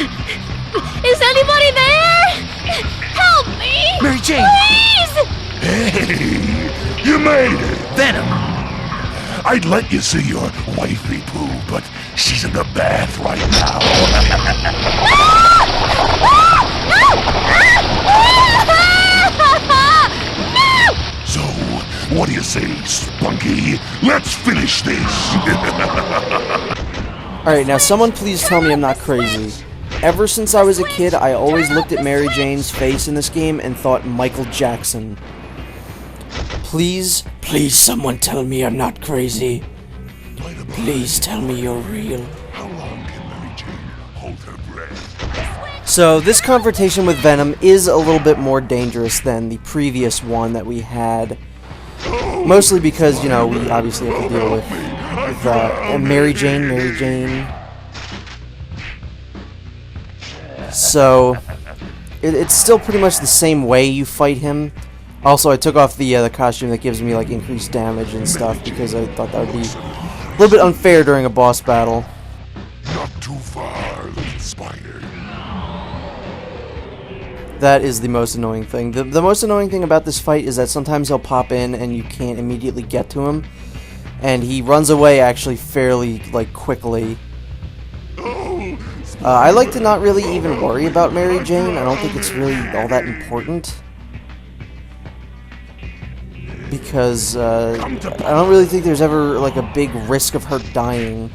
Is anybody there? Help me! Mary Jane! Please! Hey, you made it! Venom! I'd let you see your wifey poo, but she's in the bath right now. So, what do you say, Spunky? Let's finish this! Alright, now someone please tell me I'm not crazy. Ever since I was a kid, I always looked at Mary Jane's face in this game and thought Michael Jackson. Please, please someone tell me I'm not crazy. Please tell me you're real. How long can Mary Jane hold her breath? So, this confrontation with Venom is a little bit more dangerous than the previous one that we had. Mostly because, you know, we obviously have to deal with Mary Jane. So, it's still pretty much the same way you fight him. Also, I took off the costume that gives me, like, increased damage and stuff because I thought that would be a little bit unfair during a boss battle. Not too far, little spider. That is the most annoying thing. The most annoying thing about this fight is that sometimes he'll pop in and you can't immediately get to him. And he runs away actually fairly, like, quickly. I like to not really even worry about Mary Jane. I don't think it's really all that important. Because, I don't really think there's ever, like, a big risk of her dying.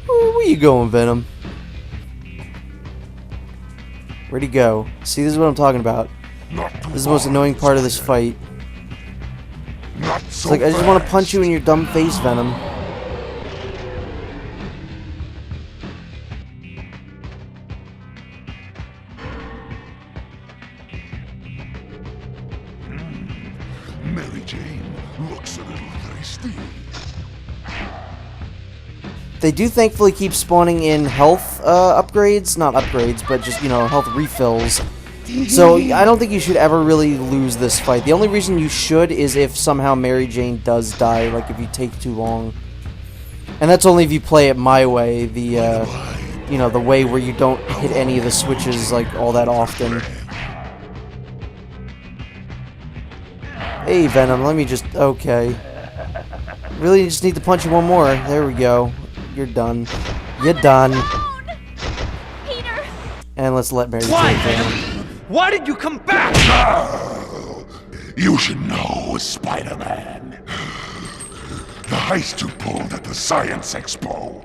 Where you going, Venom? Where'd he go? See, this is what I'm talking about. This is the most annoying part of this fight. It's like, I just want to punch you in your dumb face, Venom. Mary Jane looks a little thirsty. They do thankfully keep spawning in health upgrades. Not upgrades, but just, you know, health refills. So, I don't think you should ever really lose this fight. The only reason you should is if somehow Mary Jane does die, like if you take too long. And that's only if you play it my way, the, you know, the way where you don't hit any of the switches, like, all that often. Hey, Venom, let me just... Okay. Really just need to punch you one more. There we go. You're done. You're done. Peter! And let's let Mary Why, Jane go. Venom? Why did you come back? You should know, Spider-Man. The heist you pulled at the Science Expo.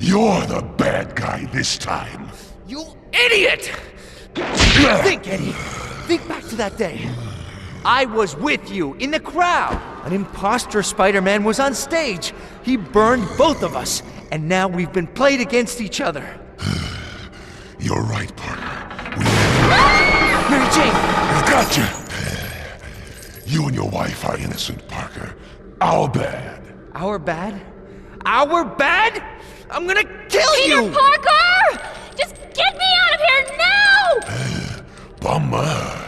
You're the bad guy this time. You idiot! Think, Eddie. Think back to that day. I was with you, in the crowd. An imposter Spider-Man was on stage. He burned both of us, and now we've been played against each other. You're right, Parker. Mary Jane! Gotcha! You and your wife are innocent, Parker. Our bad. Our bad? Our bad? I'm gonna kill you! Peter Parker! Just get me out of here now! Bummer.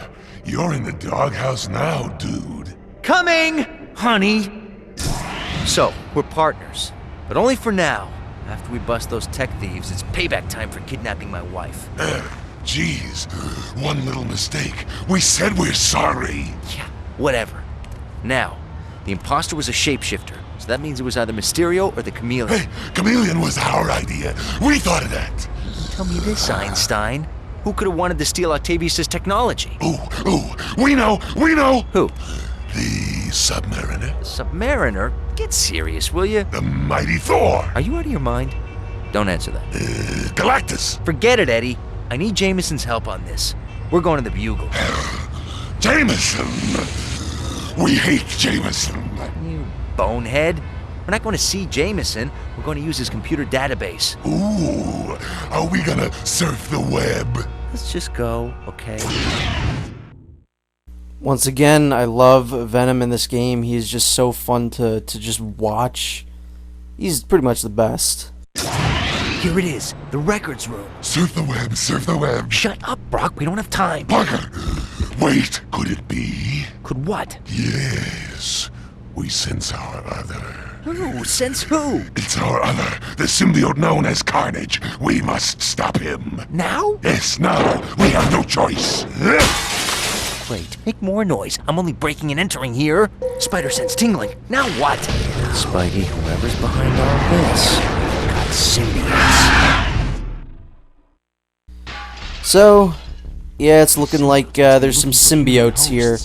You're in the doghouse now, dude. Coming, honey. So, we're partners, but only for now. After we bust those tech thieves, it's payback time for kidnapping my wife. Jeez, one little mistake. We said we're sorry. Yeah, whatever. Now, the imposter was a shapeshifter, so that means it was either Mysterio or the Chameleon. Hey, Chameleon was our idea. We thought of that. Tell me this, Einstein. Who could have wanted to steal Octavius' technology? Ooh, we know! Who? The Submariner. Submariner? Get serious, will you? The mighty Thor. Are you out of your mind? Don't answer that. Galactus. Forget it, Eddie. I need Jameson's help on this. We're going to the Bugle. Jameson. We hate Jameson. You bonehead. We're not going to see Jameson. We're going to use his computer database. Ooh, are we gonna surf the web? Let's just go, okay? Once again, I love Venom in this game. He's just so fun to just watch. He's pretty much the best. Here it is, the records room. Surf the web, surf the web. Shut up, Brock. We don't have time. Parker, wait, could it be? Could what? Yes, we sense our other. Who? Sense who? It's It's our other, the symbiote known as Carnage. We must stop him. Now? Yes, now. We have no choice. Great. Make more noise. I'm only breaking and entering here. Spider sense tingling. Now what? Spidey, whoever's behind all this, got symbiotes. So, yeah, it's looking like there's some symbiotes here.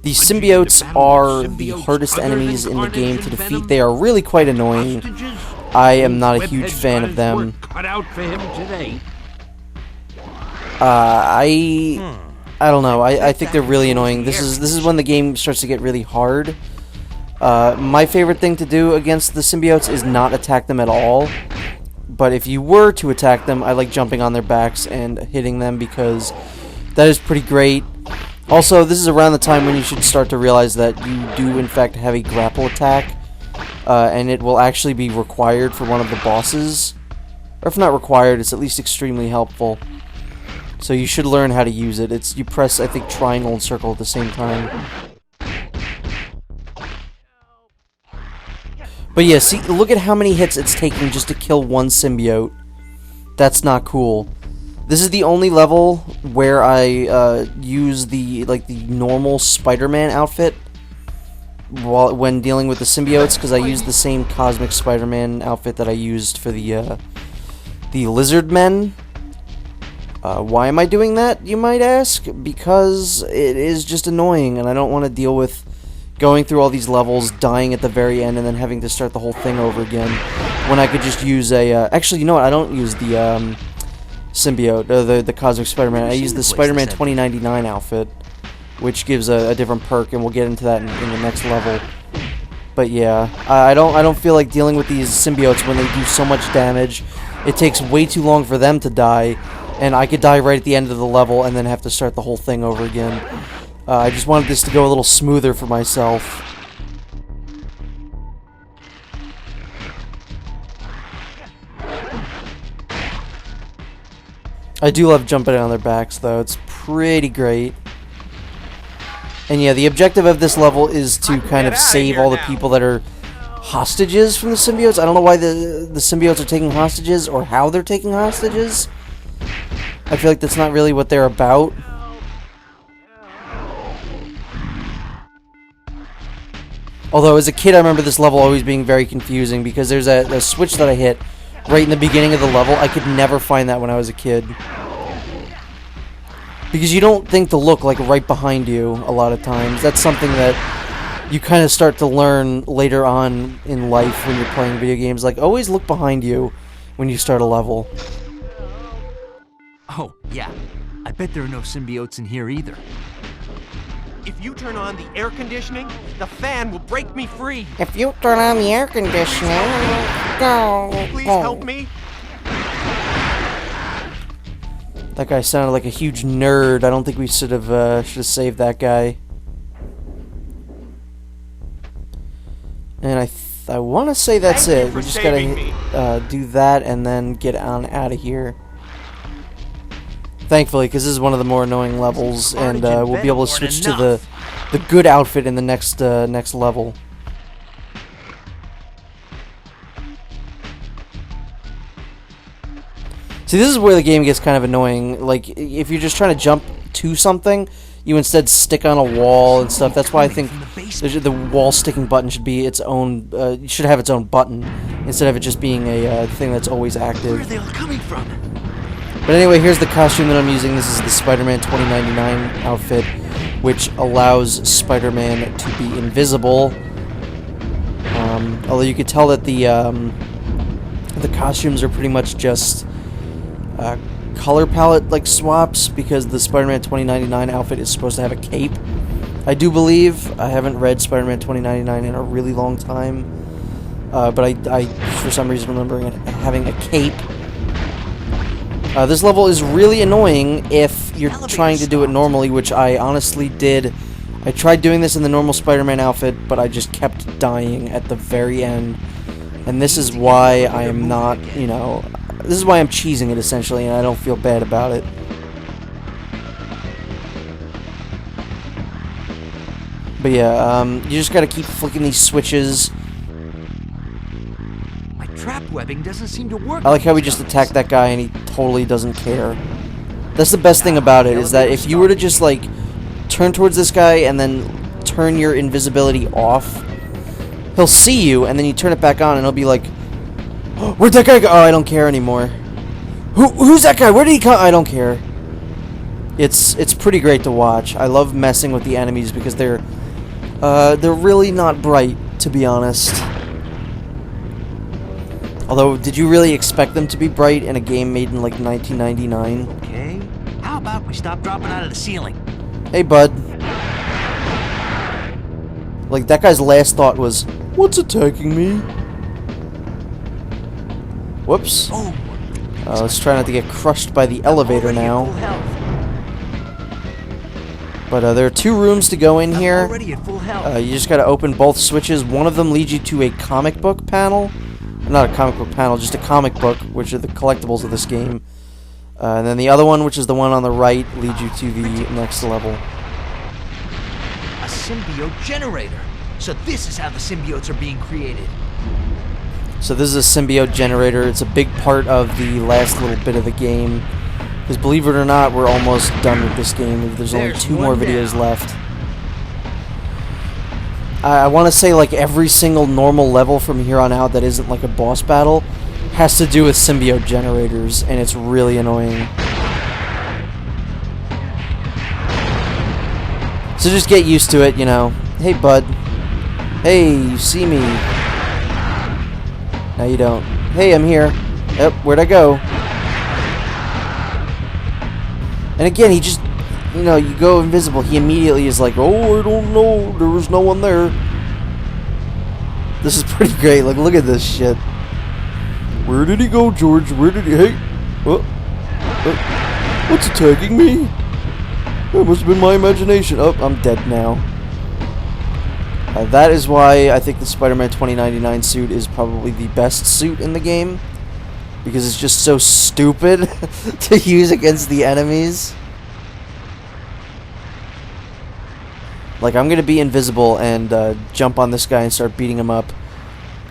The symbiotes are the hardest enemies in the game to defeat. They are really quite annoying. I am not a huge fan of them. I don't know. I think they're really annoying. This is when the game starts to get really hard. My favorite thing to do against the symbiotes is not attack them at all. But if you were to attack them, I like jumping on their backs and hitting them because that is pretty great. Also, this is around the time when you should start to realize that you do in fact have a grapple attack. And it will actually be required for one of the bosses. Or if not required, it's at least extremely helpful. So you should learn how to use it. You press, I think, triangle and circle at the same time. But yeah, see, look at how many hits it's taking just to kill one symbiote. That's not cool. This is the only level where I use the normal Spider-Man outfit when dealing with the symbiotes, because I used the same Cosmic Spider-Man outfit that I used for the Lizard Men. Why am I doing that, you might ask? Because it is just annoying, and I don't want to deal with going through all these levels, dying at the very end, and then having to start the whole thing over again, when I could just use a... actually, you know what? I don't use the symbiote, the Cosmic Spider-Man. I use the Spider-Man 2099 outfit, which gives a different perk, and we'll get into that in the next level. But yeah, I don't feel like dealing with these symbiotes when they do so much damage. It takes way too long for them to die, and I could die right at the end of the level and then have to start the whole thing over again. I just wanted this to go a little smoother for myself. I do love jumping on their backs, though. It's pretty great. And yeah, the objective of this level is to kind of save all the people that are hostages from the symbiotes. I don't know why the symbiotes are taking hostages or how they're taking hostages. I feel like that's not really what they're about. Although, as a kid, I remember this level always being very confusing because there's a switch that I hit right in the beginning of the level. I could never find that when I was a kid. Because you don't think to look, like, right behind you a lot of times. That's something that you kind of start to learn later on in life when you're playing video games. Like, always look behind you when you start a level. Oh, yeah. I bet there are no symbiotes in here either. If you turn on the air conditioning, the fan will break me free. If you turn on the air conditioning, go. Please help me. That guy sounded like a huge nerd. I don't think we should have saved that guy. And I want to say that's it. We just gotta do that and then get on out of here. Thankfully, because this is one of the more annoying levels, and we'll be able to switch to the good outfit in the next level. See, this is where the game gets kind of annoying. Like, if you're just trying to jump to something, you instead stick on a wall and stuff. That's why I think the wall sticking button should be its own. Should have its own button instead of it just being a thing that's always active. Where are they all coming from? But anyway, here's the costume that I'm using. This is the Spider-Man 2099 outfit, which allows Spider-Man to be invisible. Although you could tell that the costumes are pretty much just color palette swaps, because the Spider-Man 2099 outfit is supposed to have a cape. I do believe. I haven't read Spider-Man 2099 in a really long time, but I for some reason remembering it having a cape. This level is really annoying if you're trying to do it normally, which I honestly did. I tried doing this in the normal Spider-Man outfit, but I just kept dying at the very end. And this is why I am not, this is why I'm cheesing it, essentially, and I don't feel bad about it. But yeah, you just gotta keep flicking these switches. trap webbing doesn't seem to work. I like how we just attacked that guy and he totally doesn't care. That's the best thing about it, is that if you were to just, like, turn towards this guy and then turn your invisibility off, he'll see you, and then you turn it back on and he'll be like, oh, where'd that guy go? Oh, I don't care anymore. Who's that guy? Where did he come? I don't care. It's pretty great to watch. I love messing with the enemies because they're really not bright, to be honest. Although, did you really expect them to be bright in a game made in like 1999? Okay. How about we stop dropping out of the ceiling? Hey, bud. Like, that guy's last thought was, what's attacking me? Whoops. Oh. Let's try not to get crushed by the elevator now. But there are 2 rooms to go in here. Already at full health. You just gotta open both switches. One of them leads you to a comic book panel. Not a comic book panel, just a comic book, which are the collectibles of this game. And then the other one, which is the one on the right, leads you to the next level. A symbiote generator. So this is how the symbiotes are being created. So this is a symbiote generator. It's a big part of the last little bit of the game. Because believe it or not, we're almost done with this game. There's only 2 more videos left. I want to say like every single normal level from here on out that isn't like a boss battle has to do with symbiote generators, and it's really annoying. So just get used to it, you know. Hey, bud. Hey, you see me. No, you don't. Hey, I'm here. Yep, where'd I go? And again, he just, you know, you go invisible, he immediately is like, oh, I don't know, there was no one there. This is pretty great. Like, look at this shit. Where did he go, George? Where did he... Hey! What's attacking me? That must have been my imagination. Oh, I'm dead now. That is why I think the Spider-Man 2099 suit is probably the best suit in the game. Because it's just so stupid to use against the enemies. Like, I'm going to be invisible and jump on this guy and start beating him up.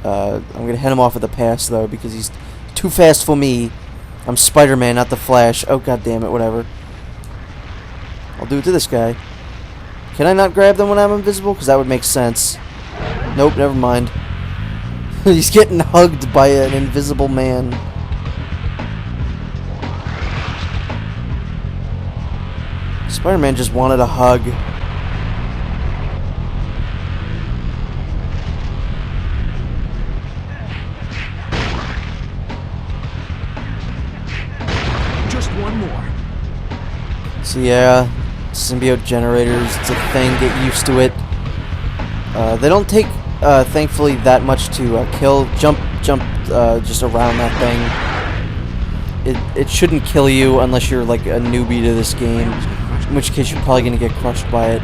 I'm going to head him off with a pass, though, because he's too fast for me. I'm Spider-Man, not the Flash. Oh, god damn it, whatever. I'll do it to this guy. Can I not grab them when I'm invisible? Because that would make sense. Nope, never mind. He's getting hugged by an invisible man. Spider-Man just wanted a hug. Just one more. So yeah, symbiote generators, it's a thing, get used to it. They don't take, thankfully, that much to kill. Jump just around that thing. It shouldn't kill you unless you're like a newbie to this game, in which case you're probably going to get crushed by it.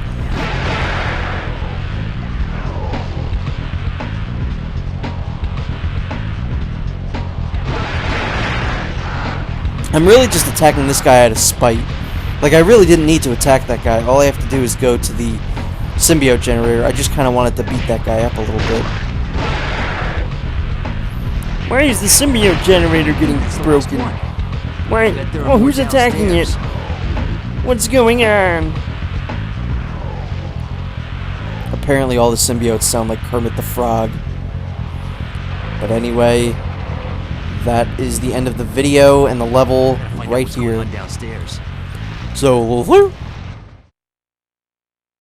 I'm really just attacking this guy out of spite. Like, I really didn't need to attack that guy. All I have to do is go to the symbiote generator. I just kind of wanted to beat that guy up a little bit. Why is the symbiote generator getting broken? Why? Oh, who's attacking it? What's going on? Apparently all the symbiotes sound like Kermit the Frog. But anyway, that is the end of the video and the level right here. Downstairs. So,